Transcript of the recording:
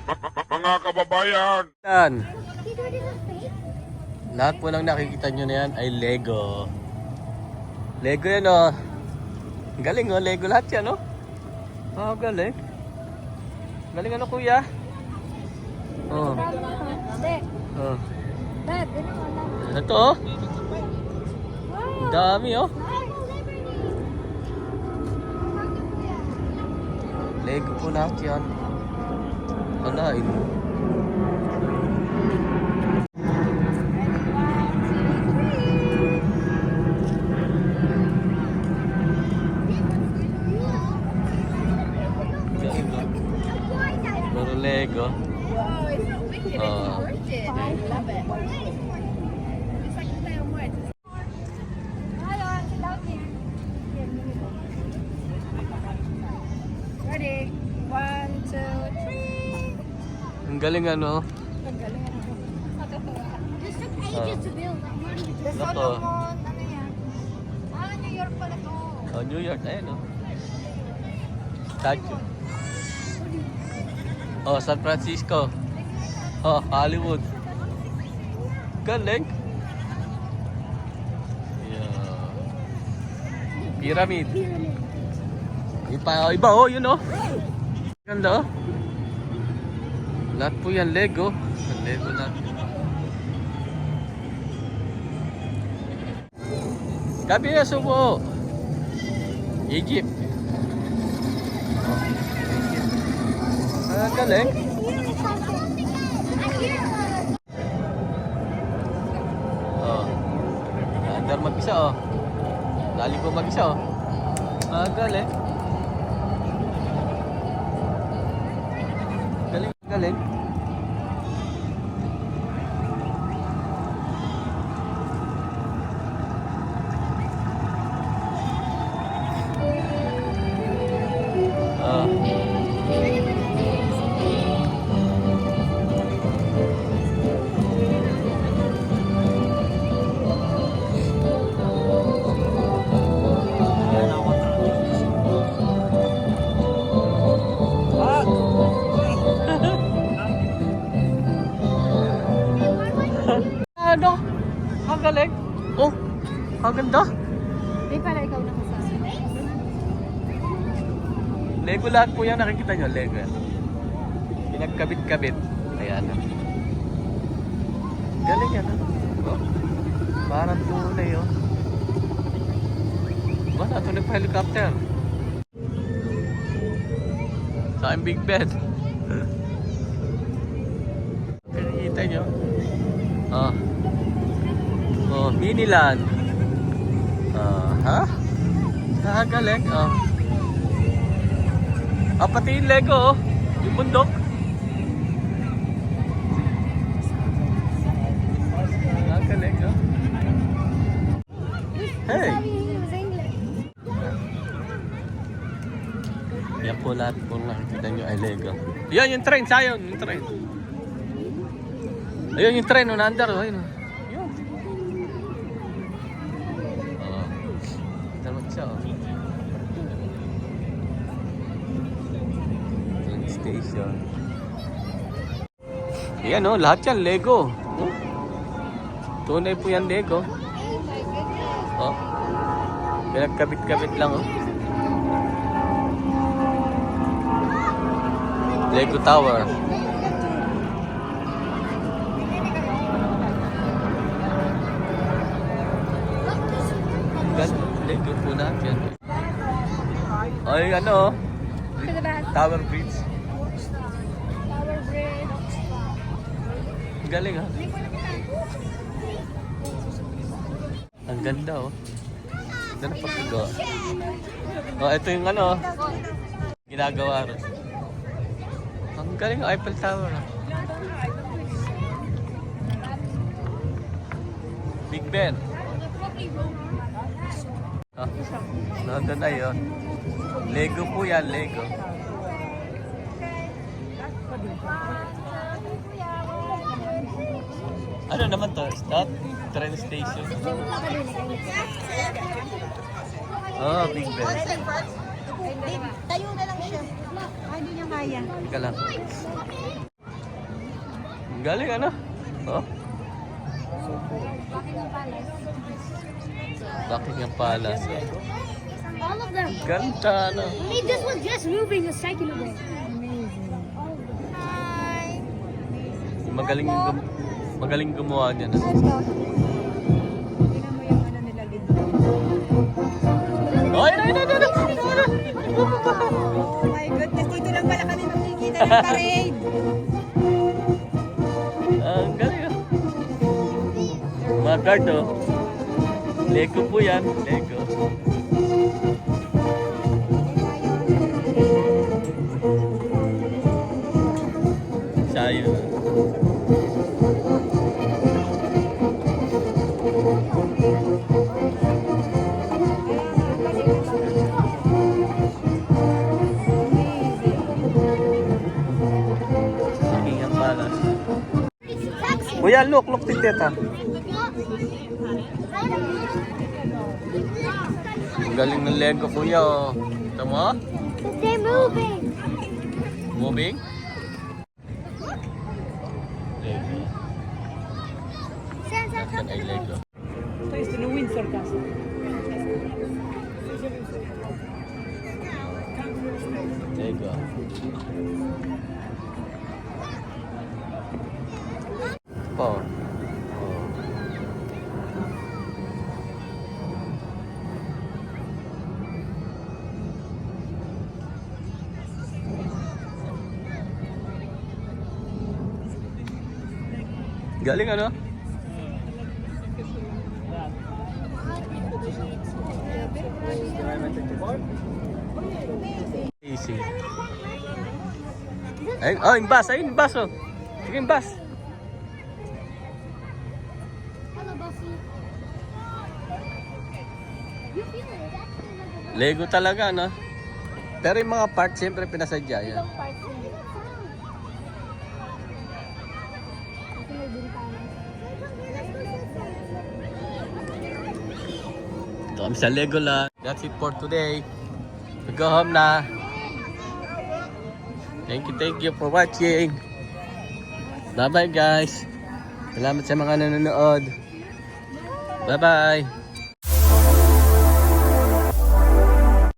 Mga kababayan! Yan. Lahat po lang nakikita nyo na yan ay Lego. Lego yan oh. Galing oh, Lego lahat yan oh. Oh, galing. Galing ano kuya? Oh. Oh. Ito oh. Ang dami oh. Lego po lahat yan. Alain. Puro Lego. Oh. Ready? 1, 2, 3. Ang galing ano. This took ages to build. The Nako. Solomon, ano yan? New York pala to. Oh, New York, ayan oh. Statue. Oh, San Francisco. Oh, Hollywood. Galing. Yeah. Pyramid. Iba oh, yun oh. Ganda oh. Lahat po yan Lego. Lego na. Gabi na subo. Egypt. Galing. Oh. Andar mag-isa oh. Dali ko mag-isa oh. Galing. Galing, galing. Ano? Ang galing. Oh, ang ganda. Ay, para ikaw na kasama. Lego lahat po yan. Nakikita nyo, Lego yan. Pinagkabit-kabit. Ayan. Galing yan. Oh. Parang tunay oh. Wala, ito nagpa-helicopter. Sa aking Big Ben. Nakikita nyo. Oh. Oh, Miniland. Ha? Galing. Oh. Pati yung Lego oh. Yung bundok. Galing oh. Hey. Yan po lahat po nakikita nyo ay Lego. Yan yung train, sayon. Yung train. Ayun yung train, nandar. Ayun. Yun. Dalawang siya. Train station. Ayan o, lahat yan Lego. Tunay po yan Lego. Oh. Pinagkabit-kabit lang oh. Lego Tower. Lego po natin. Ay, ano? Tower Bridge. Tower Bridge. Galing ha? Ang ganda oh. Ganda na pagkagawa. Oh, ito yung ano. Ginagawa rin. Ang galing oh, Eiffel Tower ha. Big Ben. Nandun na yun. Lego po yan, Lego. Ano naman to? Stop? Train station. Oh, Big Ben. Tayo na lang siya. Ay, hindi niya kaya. Teka lang. Galing ano? Oh, Buckingham Palace. Buckingham Palace. All of them. Ganda, ano? I mean, this was just moving a second ago. Hi. Magaling gumawa niyan. Ano? Ay, ay, ay, ay, ay, Oh my goodness, dito lang pala kami makikita ng parade. ang galing ah. Mga card oh. Lego po yan. Lego. Sayo. Buckingham Palace. Kuya, look tita. Ang galing ng Lego, kuya. Oh. Ito mo? They're moving. Moving? Lego. Saan ay Lego? Ito is the Windsor Castle. Lego. Po. Galing ano? Easy. Ay, oh, imbas, ayun, imbas oh. Sige, imbas. Hello, Buffy. You feel it? It's actually like a Lego talaga, no? Pero yung mga parts, siyempre pinasadya yan. little part in it. Kasi may bintana. Ito kami sa Legoland. That's it for today. We go home na. Thank you for watching. Bye-bye guys. Salamat sa mga nanonood. Bye-bye.